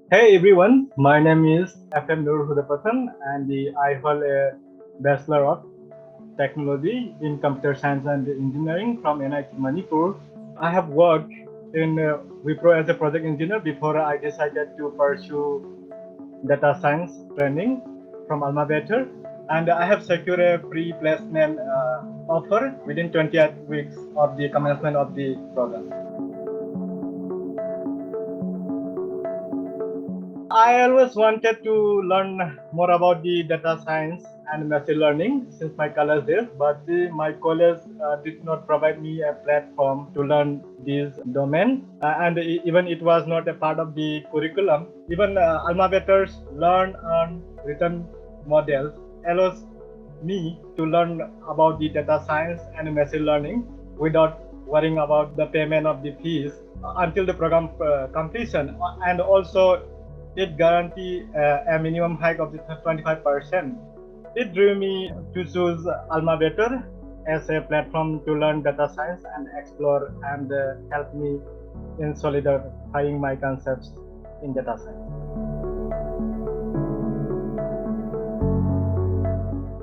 Hey everyone, my name is FM Nurul Huda Pathan and I hold a Bachelor of Technology in Computer Science and Engineering from NIT Manipur. I have worked in Wipro as a project engineer before I decided to pursue data science training from AlmaBetter, and I have secured a pre-placement offer within 28 weeks of the commencement of the program. I always wanted to learn more about the data science and machine learning since my college days, but my college did not provide me a platform to learn this domain, and even it was not a part of the curriculum. Even Alma Better's learn and written models allows me to learn about the data science and machine learning without worrying about the payment of the fees until the program completion, and also it guarantees a minimum hike of the 25%. It drew me to choose AlmaBetter as a platform to learn data science and explore and help me in solidifying my concepts in data science.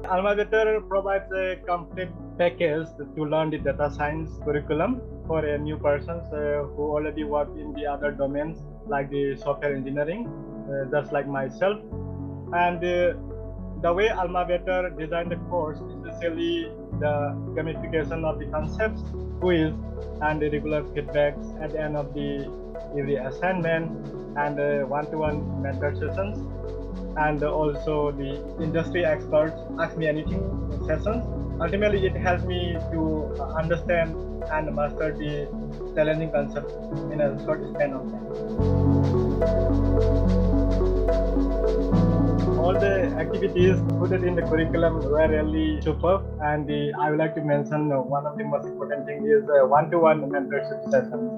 AlmaBetter provides a complete package to learn the data science curriculum for a new persons who already work in the other domains like the software engineering, just like myself. And the way AlmaBetter designed the course, especially the gamification of the concepts, quiz, and the regular feedbacks at the end of the every assignment, and one-to-one mentor sessions, and also the industry experts ask me anything in sessions. Ultimately, it helped me to understand and master the challenging concepts in a short span of time. All the activities put in the curriculum were really superb, and I would like to mention one of the most important things is one-to-one mentorship sessions.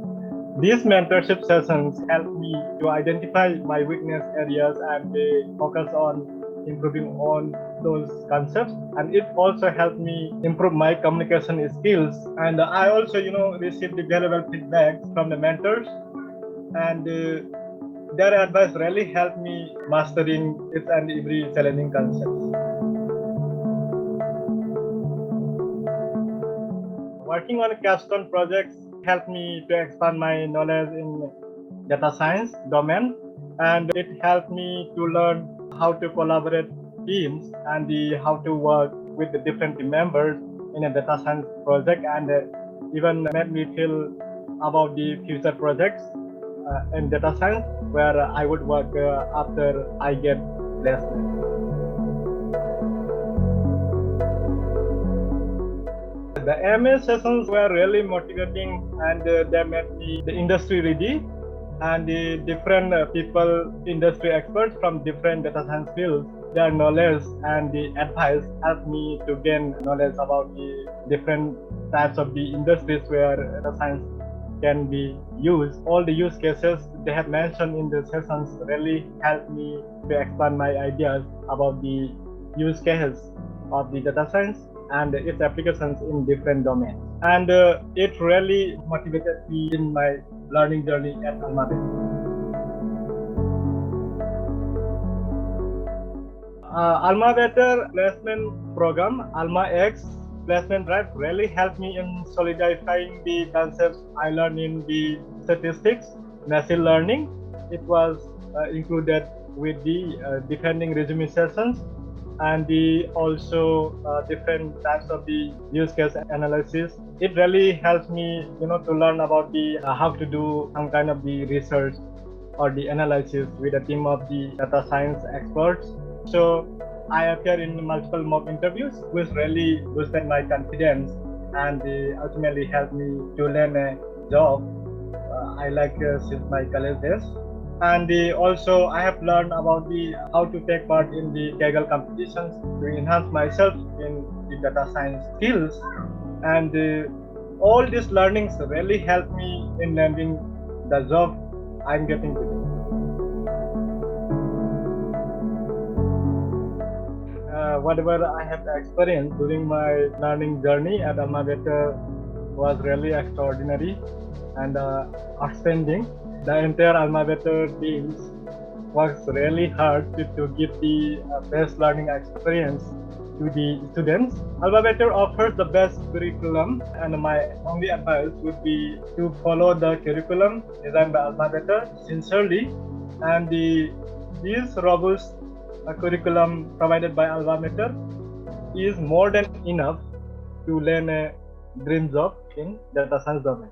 These mentorship sessions help me to identify my weakness areas and focus on improving on those concepts, and it also helped me improve my communication skills. And I also received the valuable feedback from the mentors, and their advice really helped me mastering it and every challenging concepts. Working on capstone projects helped me to expand my knowledge in data science domain, and it helped me to learn how to collaborate teams and how to work with the different members in a data science project, and even made me feel about the future projects in data science where I would work after I get placement. The MA sessions were really motivating, and they made me the industry ready, and the different people, industry experts from different data science fields, their knowledge and the advice helped me to gain knowledge about the different types of the industries where data science can be used. All the use cases they have mentioned in the sessions really helped me to expand my ideas about the use cases of the data science and its applications in different domains. And it really motivated me in my learning journey at AlmaBetter. AlmaBetter placement program, AlmaX placement drive really helped me in solidifying the concepts I learned in the statistics, machine learning. It was included with the defending resume sessions, and the also different types of the use case analysis. It really helps me to learn about the how to do some kind of the research or the analysis with a team of the data science experts. So I appeared in multiple mock interviews, which really boosted my confidence and ultimately helped me to land a job I like since my college days. And also I have learned about the how to take part in the Kaggle competitions to enhance myself in the data science skills, and all these learnings really help me in landing the job I'm getting today. Whatever I have experienced during my learning journey at AlmaBetter was really extraordinary and outstanding. The entire AlmaBetter teams works really hard to give the best learning experience to the students. AlmaBetter offers the best curriculum, and my only advice would be to follow the curriculum designed by AlmaBetter sincerely, and this robust curriculum provided by AlmaBetter is more than enough to land a dream job in data science domain.